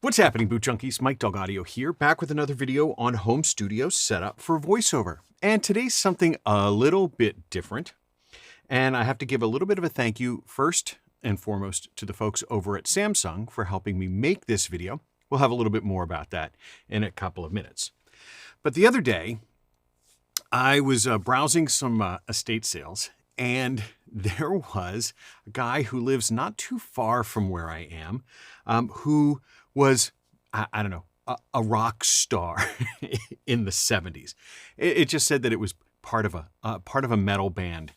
What's happening, Boot Junkies? Mike Dog Audio here, back with another video on home studio setup for voiceover. And today's something a little bit different. And I have to give a little bit of a thank you first and foremost to the folks over at Samsung for helping me make this video. We'll have a little bit more about that in a couple of minutes. But the other day, I was browsing some estate sales, and there was a guy who lives not too far from where I am, who was, I don't know, a rock star in the 70s. It just said that it was part of a metal band,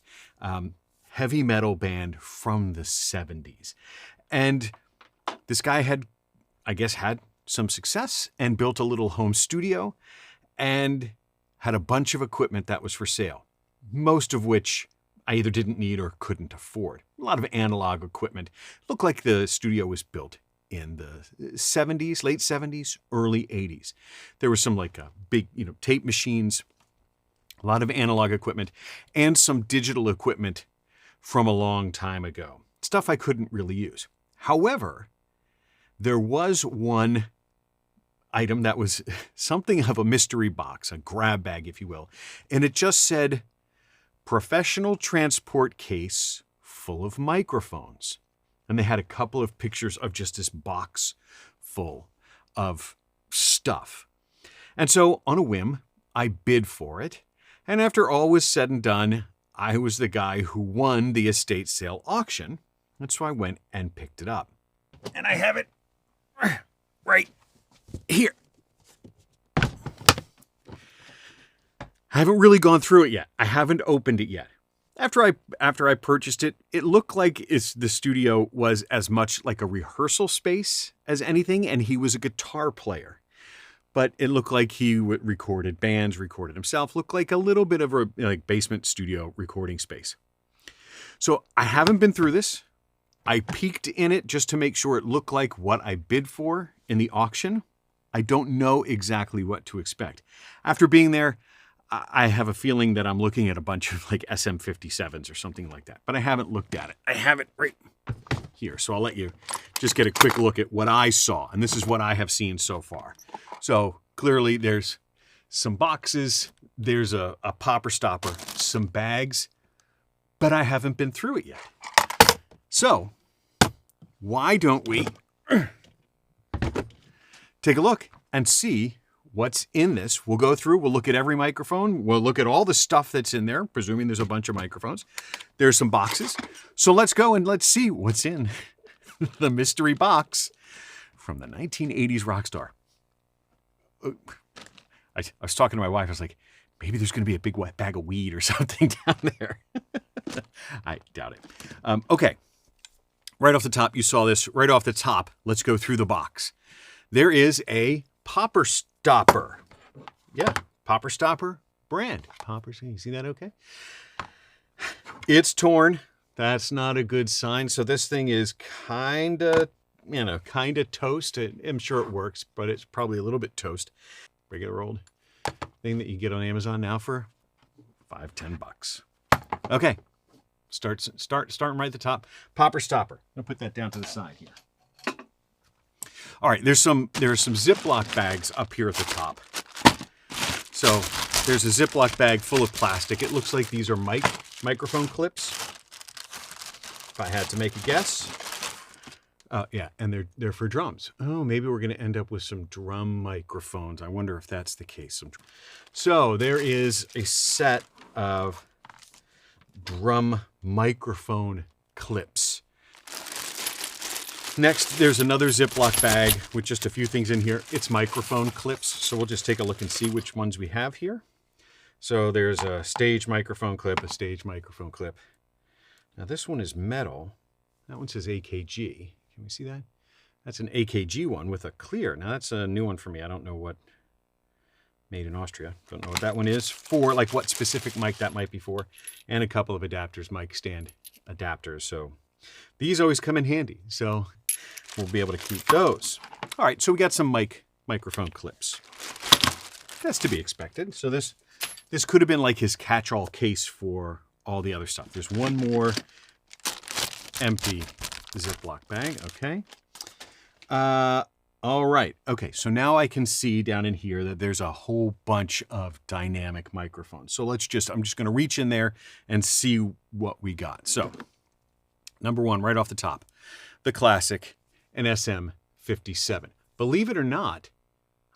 heavy metal band from the 70s. And this guy had, I guess, had some success and built a little home studio and had a bunch of equipment that was for sale, most of which I either didn't need or couldn't afford. A lot of analog equipment. Looked like the studio was built in the 70s, late 70s, early 80s. There was some like big, tape machines, a lot of analog equipment, and some digital equipment from a long time ago. Stuff I couldn't really use. However, there was one item that was something of a mystery box, a grab bag, if you will, and it just said, "Professional transport case full of microphones." And they had a couple of pictures of just this box full of stuff. And so on a whim, I bid for it. And after all was said and done, I was the guy who won the estate sale auction. And so I went and picked it up. And I have it right here. I haven't really gone through it yet. I haven't opened it yet. After I purchased it, it looked like the studio was as much like a rehearsal space as anything, and he was a guitar player. But it looked like he recorded bands, recorded himself, looked like a little bit of a basement studio recording space. So I haven't been through this. I peeked in it just to make sure it looked like what I bid for in the auction. I don't know exactly what to expect. After being there, I have a feeling that I'm looking at a bunch of like SM57s or something like that, but I haven't looked at it. I have it right here, so I'll let you just get a quick look at what I saw, and this is what I have seen so far. So clearly there's some boxes, there's a popper stopper, some bags, but I haven't been through it yet. So why don't we take a look and see what's in this? We'll go through, we'll look at every microphone, we'll look at all the stuff that's in there, presuming there's a bunch of microphones. There's some boxes. So let's go and let's see what's in the mystery box from the 1980s rock star. I was talking to my wife, I was like, maybe there's going to be a big wet bag of weed or something down there. I doubt it. Okay, right off the top, you saw this, right off the top, let's go through the box. There is a popper stopper. Yeah, popper stopper brand. Popper, you see that okay? It's torn. That's not a good sign. So this thing is kind of toast. I'm sure it works, but it's probably a little bit toast. Regular old thing that you get on Amazon now for $5-10. Okay, starting right at the top. Popper stopper. I'll put that down to the side here. All right, there are some Ziploc bags up here at the top. So there's a Ziploc bag full of plastic. It looks like these are microphone clips, if I had to make a guess. Yeah, and they're for drums. Oh, maybe we're going to end up with some drum microphones. I wonder if that's the case. So there is a set of drum microphone clips. Next, there's another Ziploc bag with just a few things in here. It's microphone clips, so we'll just take a look and see which ones we have here. So there's a stage microphone clip, a stage microphone clip. Now this one is metal. That one says AKG. Can we see that? That's an AKG one with a clear. Now that's a new one for me. I don't know what, made in Austria. Don't know what that one is for, like what specific mic that might be for. And a couple of adapters, mic stand adapters. So these always come in handy. So we'll be able to keep those. All right, so we got some microphone clips. That's to be expected. So this could have been like his catch-all case for all the other stuff. There's one more empty Ziploc bag, okay. All right. Okay, so now I can see down in here that there's a whole bunch of dynamic microphones. So I'm just going to reach in there and see what we got. So number one, right off the top, the classic, an SM57. Believe it or not,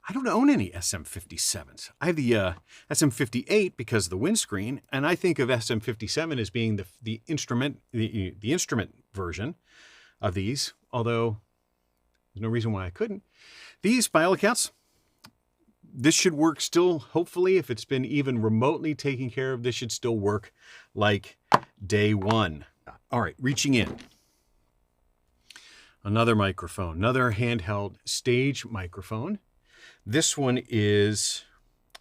I don't own any SM57s. I have the SM58 because of the windscreen, and I think of SM57 as being the instrument version of these, although there's no reason why I couldn't. These, by all accounts, this should work still. Hopefully, if it's been even remotely taken care of, this should still work like day one. All right, reaching in. Another microphone, another handheld stage microphone. This one is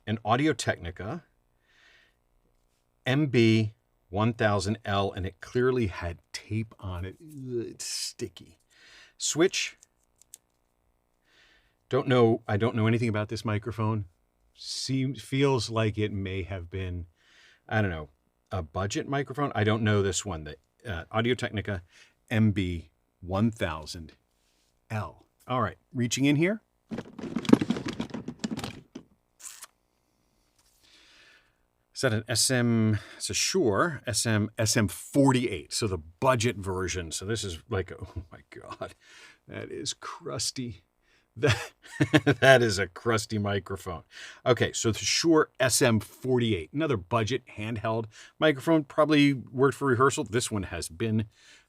an Audio-Technica MB1000L, and it clearly had tape on it. Ugh, it's sticky. Switch. I don't know anything about this microphone. Feels like it may have been, I don't know, a budget microphone. I don't know this one. The Audio-Technica MB1000L. All right, reaching in here. Is that an SM? It's a Shure SM48. So the budget version. So this is like, oh my God, that is crusty. That is a crusty microphone. Okay, so the Shure SM48, another budget handheld microphone, probably worked for rehearsal. This one has been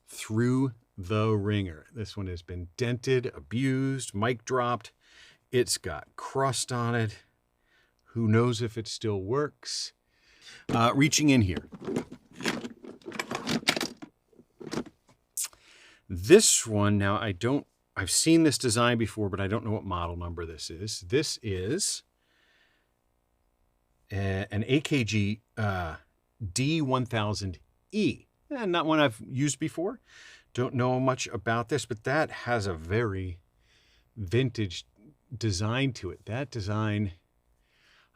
through the ringer. This one has been dented, abused, mic dropped. It's got crust on it. Who knows if it still works? Reaching in here. This one, now I've seen this design before, but I don't know what model number this is. This is an AKG D1000E. Not one I've used before. Don't know much about this, but that has a very vintage design to it. That design,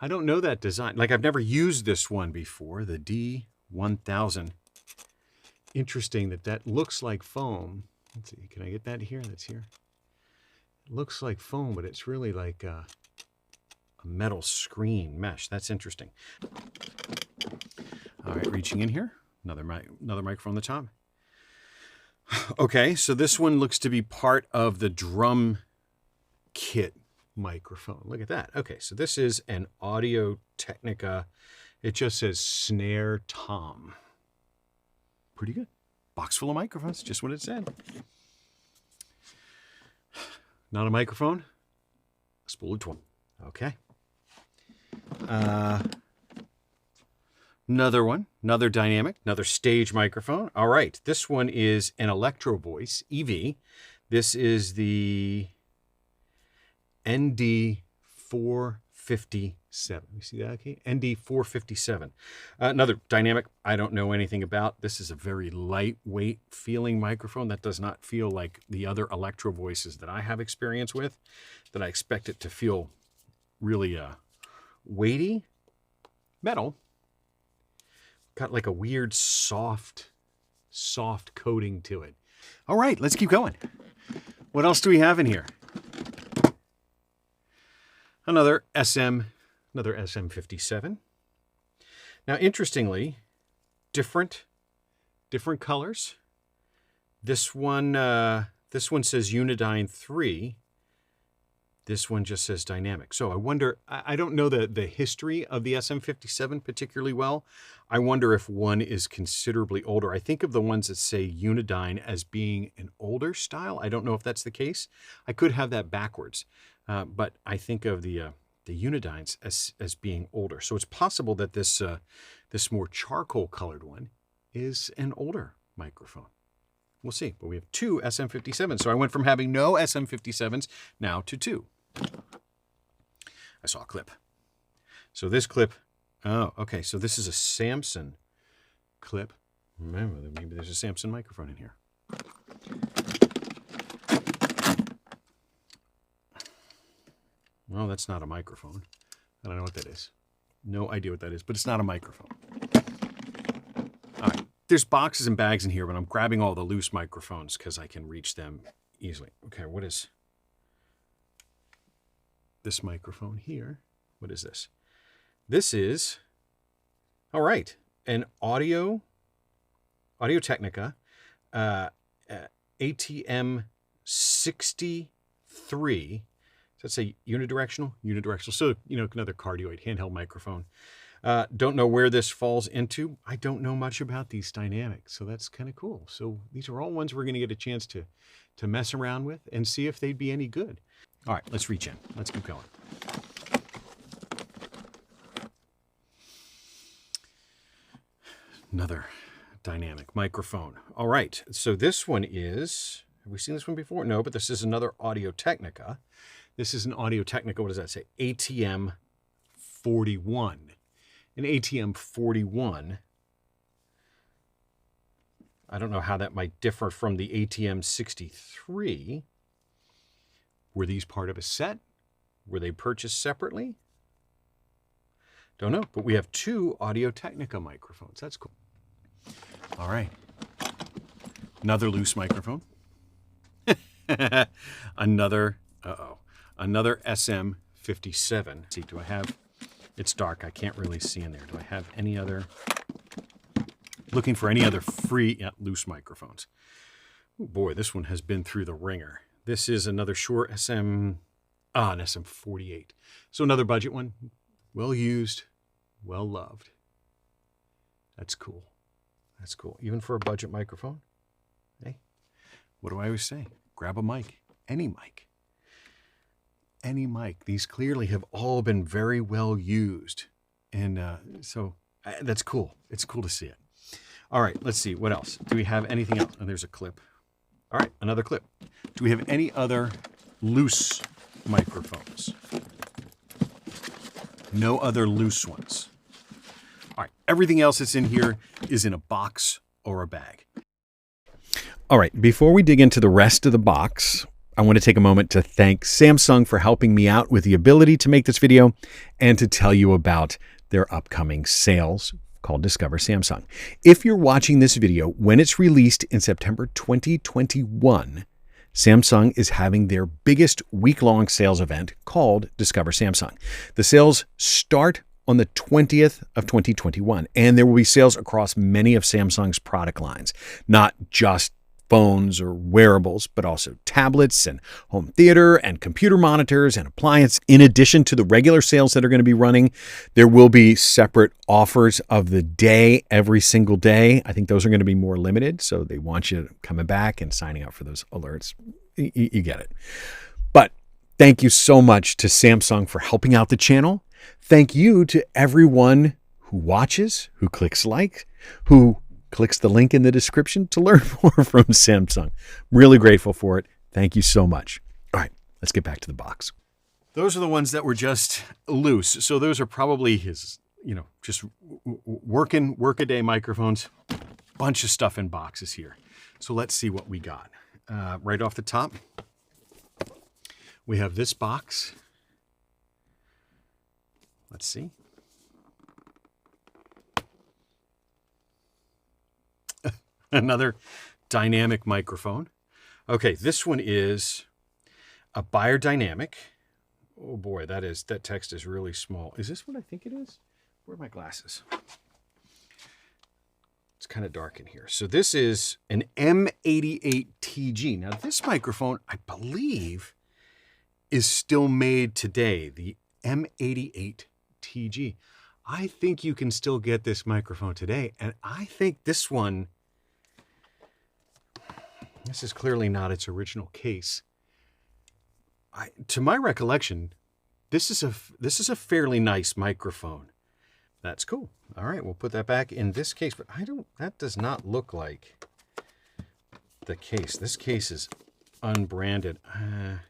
I don't know that design. Like, I've never used this one before, the D1000. Interesting that looks like foam. Let's see, can I get that here? That's here. It looks like foam, but it's really like a metal screen mesh. That's interesting. All right, reaching in here. Another microphone on the top. Okay, so this one looks to be part of the drum kit microphone. Look at that. Okay, so this is an Audio-Technica. It just says Snare Tom. Pretty good. Box full of microphones, just what it said. Not a microphone, a spool of twine. Okay. Another one, another dynamic, another stage microphone. All right, this one is an Electro Voice EV. This is the ND457. You see that, okay? ND457. Another dynamic I don't know anything about. This is a very lightweight feeling microphone. That does not feel like the other Electro Voices that I have experience with, that I expect it to feel really weighty. Metal. Got like a weird soft coating to it. All right, let's keep going. What else do we have in here? Another SM57. Now, interestingly, different colors. This one says Unidyne 3. This one just says dynamic. So I wonder, I don't know the history of the SM57 particularly well. I wonder if one is considerably older. I think of the ones that say Unidyne as being an older style. I don't know if that's the case. I could have that backwards. But I think of the Unidynes as being older. So it's possible that this more charcoal colored one is an older microphone. We'll see. But we have two SM57s. So I went from having no SM57s now to two. I saw a clip. So this clip, oh, okay. So this is a Samson clip. Remember, maybe there's a Samson microphone in here. Well, that's not a microphone. I don't know what that is. No idea what that is, but it's not a microphone. All right. There's boxes and bags in here, but I'm grabbing all the loose microphones because I can reach them easily. Okay, what is... this microphone here. What is this? This is, all right, an Audio Technica ATM 63. That's a unidirectional. So, another cardioid handheld microphone. Don't know where this falls into. I don't know much about these dynamics, so that's kind of cool. So these are all ones we're going to get a chance to mess around with and see if they'd be any good. All right, let's reach in. Let's keep going. Another dynamic microphone. All right, so this one is, have we seen this one before? No, but this is another Audio Technica. This is an Audio Technica, what does that say? ATM 41. An ATM 41, I don't know how that might differ from the ATM 63. Were these part of a set? Were they purchased separately? Don't know, but we have two Audio Technica microphones. That's cool. All right. Another loose microphone. Another SM57. See, do I have... It's dark. I can't really see in there. Do I have any other... Looking for any other free loose microphones. Oh boy, this one has been through the ringer. This is another Shure an SM48. So another budget one. Well used, well loved. That's cool. That's cool. Even for a budget microphone. Hey, what do I always say? Grab a mic. Any mic. Any mic. These clearly have all been very well used. And so that's cool. It's cool to see it. All right, let's see. What else? Do we have anything else? Oh, there's a clip. All right, another clip. Do we have any other loose microphones? No other loose ones. All right, everything else that's in here is in a box or a bag. All right, before we dig into the rest of the box, I want to take a moment to thank Samsung for helping me out with the ability to make this video and to tell you about their upcoming sales called Discover Samsung. If you're watching this video when it's released in September 2021, Samsung is having their biggest week-long sales event called Discover Samsung. The sales start on the 20th of 2021, and there will be sales across many of Samsung's product lines, not just phones or wearables, but also tablets and home theater and computer monitors and appliances. In addition to the regular sales that are going to be running, there will be separate offers of the day every single day. I think those are going to be more limited, so they want you coming back and signing up for those alerts. You get it. But thank you so much to Samsung for helping out the channel. Thank you to everyone who watches, who clicks like, who clicks the link in the description to learn more from Samsung. Really grateful for it. Thank you so much. All right, let's get back to the box. Those are the ones that were just loose. So those are probably his, just workaday microphones. Bunch of stuff in boxes here. So let's see what we got. Right off the top, we have this box. Let's see. Another dynamic microphone. Okay, this one is a Biodynamic. Oh boy, that text is really small. Is this what I think it is? Where are my glasses? It's kind of dark in here. So this is an M88TG. Now this microphone, I believe, is still made today. The M88TG. I think you can still get this microphone today, and I think this one. This is clearly not its original case. To my recollection, this is a fairly nice microphone. That's cool. All right, we'll put that back in this case, but that does not look like the case. This case is unbranded. I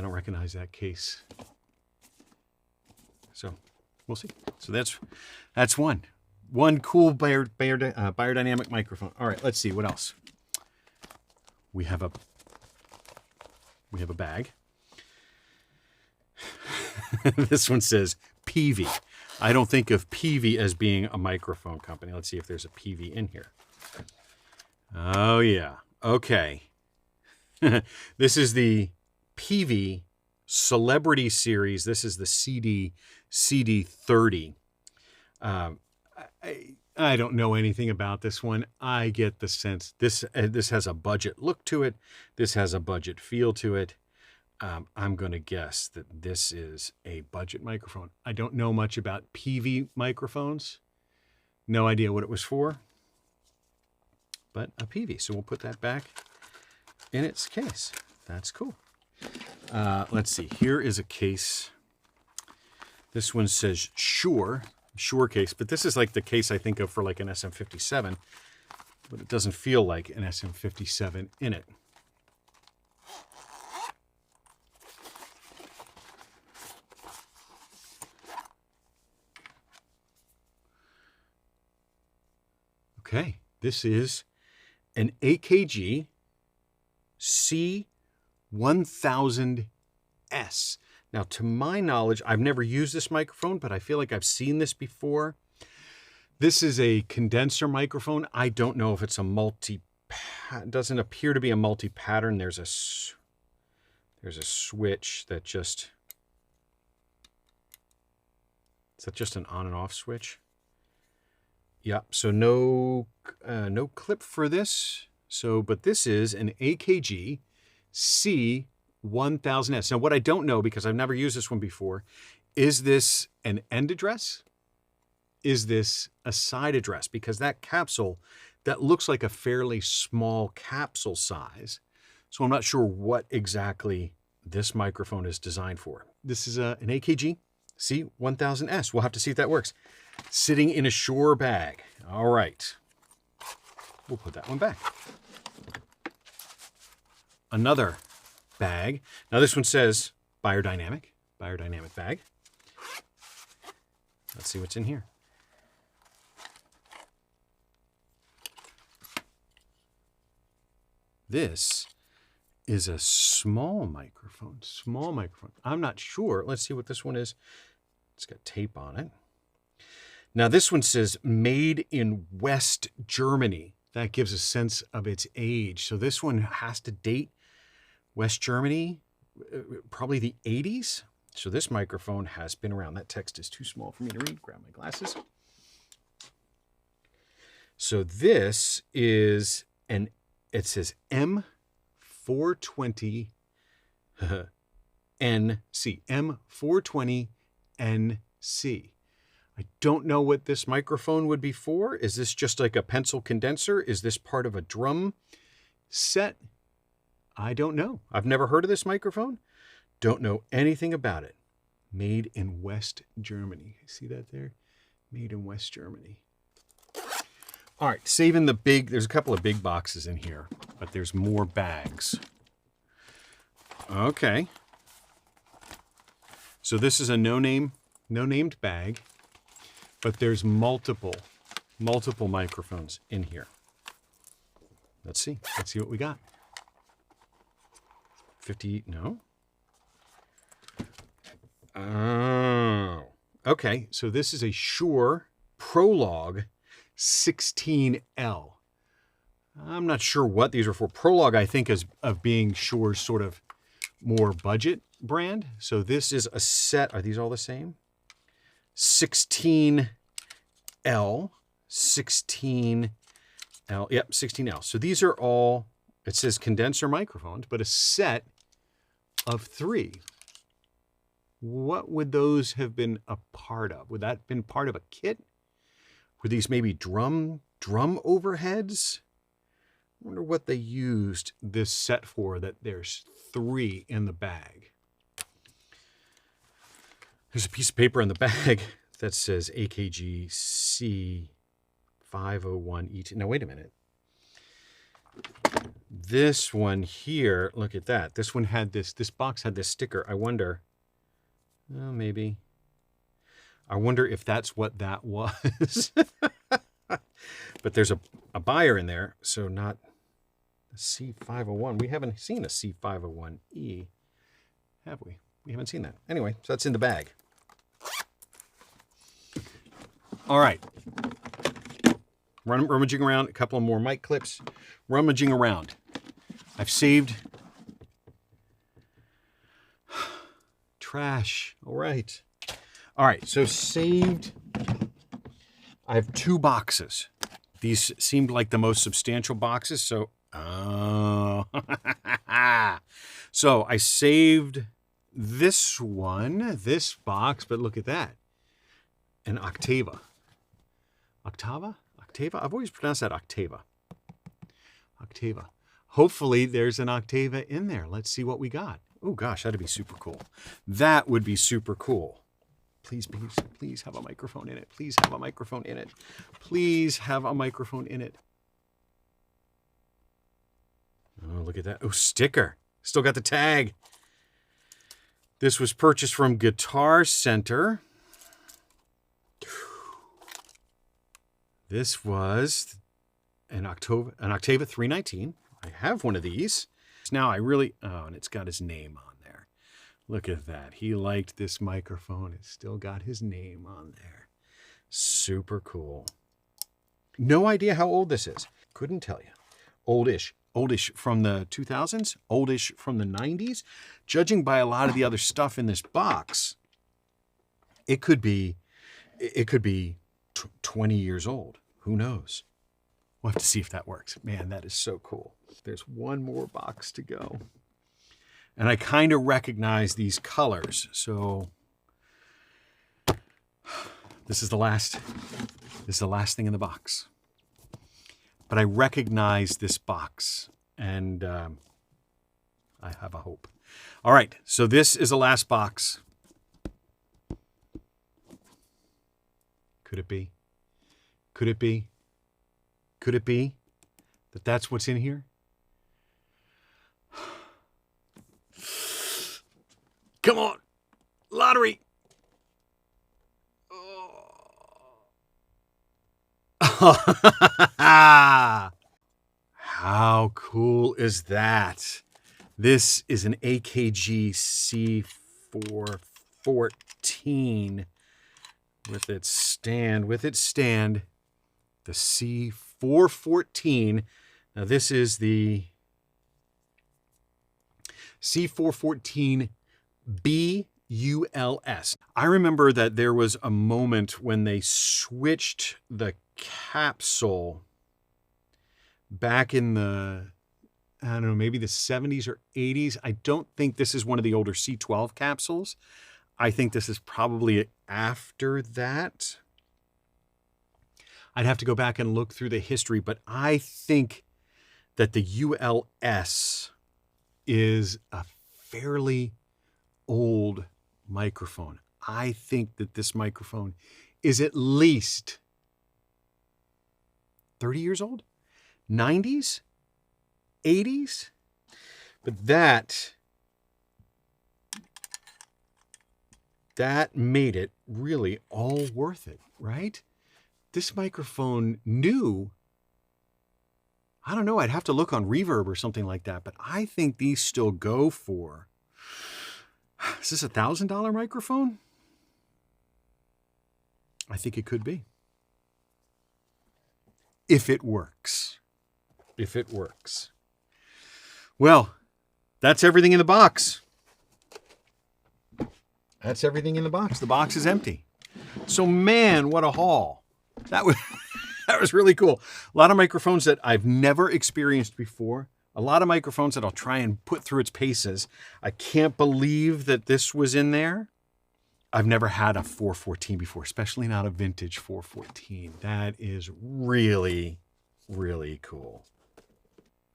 don't recognize that case. So we'll see. So that's one. One cool biodynamic microphone. All right, let's see what else. We have a bag. This one says PV. I don't think of PV as being a microphone company. Let's see if there's a PV in here. Oh yeah. Okay. This is the Peavey Celebrity Series. This is the CD30. I don't know anything about this one. I get the sense this has a budget look to it. This has a budget feel to it. I'm going to guess that this is a budget microphone. I don't know much about Peavey microphones. No idea what it was for, but a Peavey. So we'll put that back in its case. That's cool. Let's see. Here is a case. This one says Shure case, but this is like the case I think of for like an SM57, but it doesn't feel like an SM57 in it. Okay, this is an AKG C1000S. Now, to my knowledge, I've never used this microphone, but I feel like I've seen this before. This is a condenser microphone. I don't know if it's a it doesn't appear to be a multi-pattern. There's a switch that just, is that just an on and off switch? Yep, so no clip for this. So, but this is an AKG C1000S. Now, what I don't know, because I've never used this one before, is this an end address? Is this a side address? Because that capsule, that looks like a fairly small capsule size. So I'm not sure what exactly this microphone is designed for. This is an AKG C1000S. We'll have to see if that works. Sitting in a Shure bag. All right. We'll put that one back. Another bag. Now this one says biodynamic bag. Let's see what's in here. This is a small microphone. I'm not sure. Let's see what this one is. It's got tape on it. Now this one says made in West Germany. That gives a sense of its age. So this one has to date West Germany, probably the 80s. So this microphone has been around. That text is too small for me to read. Grab my glasses. So this is it says M420 NC. M420 NC. I don't know what this microphone would be for. Is this just like a pencil condenser? Is this part of a drum set? I don't know. I've never heard of this microphone. Don't know anything about it. Made in West Germany. See that there? Made in West Germany. All right, saving the big, there's a couple of big boxes in here, but there's more bags. Okay. So this is a no-named bag. But there's multiple microphones in here. Let's see what we got. 50, no. Oh, okay. So this is a Shure Prologue 16L. I'm not sure what these are for. Prologue, I think, is of being Shure's sort of more budget brand. So this is a set. Are these all the same? 16L, 16L, yep, 16L. So these are all, it says condenser microphones, but a set of 3. What would those have been a part of? Would that have been part of a kit? Were these maybe drum overheads? I wonder what they used this set for, that there's 3 in the bag. There's a piece of paper in the bag that says AKG C501E2. Now, wait a minute. This one here, look at that. This one had this box had this sticker. I wonder, well, maybe. I wonder if that's what that was. But there's a buyer in there, so not a C501. We haven't seen a C501E, have we? We haven't seen that. Anyway, so that's in the bag. All right. Rummaging around, a couple of more mic clips. Rummaging around. I've saved trash. All right. All right, so saved. I have 2 boxes. These seemed like the most substantial boxes, so so I saved this one, this box, but look at that. An Octava. Octava? Octava? I've always pronounced that Octava. Octava. Hopefully there's an Octava in there. Let's see what we got. Oh gosh, that'd be super cool. That would be super cool. Please, please, please have a microphone in it. Please have a microphone in it. Please have a microphone in it. Oh, look at that. Oh, sticker. Still got the tag. This was purchased from Guitar Center. This was an Octava 319. I have one of these. Now I really, oh, and it's got his name on there. Look at that. He liked this microphone. It's still got his name on there. Super cool. No idea how old this is. Couldn't tell you. Oldish. Oldish from the 2000s. Oldish from the 90s. Judging by a lot of the other stuff in this box, it could be 20 years old. Who knows? We'll have to see if that works. Man, that is so cool. There's one more box to go. And I kind of recognize these colors. So this is the last thing in the box. But I recognize this box, and I have a hope. All right, so this is the last box. Could it be? Could it be? Could it be that that's what's in here? Come on, lottery. How cool is that? This is an AKG C414 with its stand. The C414. Now this is the C414 BULS. I remember that there was a moment when they switched the capsule back in the, I don't know, maybe the 70s or 80s. I don't think this is one of the older C12 capsules. I think this is probably after that. I'd have to go back and look through the history, but I think that the ULS is a fairly old microphone. I think that this microphone is at least 30 years old, 90s, 80s. But that made it really all worth it, right? This microphone new, I don't know, I'd have to look on Reverb or something like that, but I think these still go for, is this a $1,000 microphone? I think it could be. If it works. If it works. Well, that's everything in the box. That's everything in the box. The box is empty. So man, what a haul. That was really cool. A lot of microphones that I've never experienced before. A lot of microphones that I'll try and put through its paces. I can't believe that this was in there. I've never had a 414 before, especially not a vintage 414. That is really, really cool.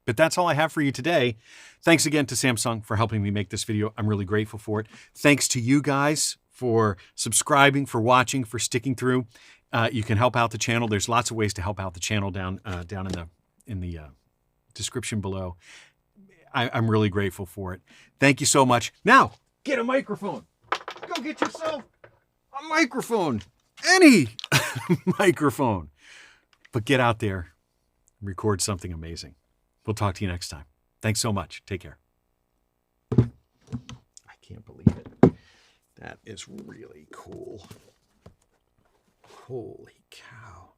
But that's all I have for you today. Thanks again to Samsung for helping me make this video. I'm really grateful for it. Thanks to you guys for subscribing, for watching, for sticking through. You can help out the channel. There's lots of ways to help out the channel down in the description below. I'm really grateful for it. Thank you so much. Now, get a microphone. Go get yourself a microphone. Any microphone. But get out there and record something amazing. We'll talk to you next time. Thanks so much. Take care. I can't believe it. That is really cool. Holy cow.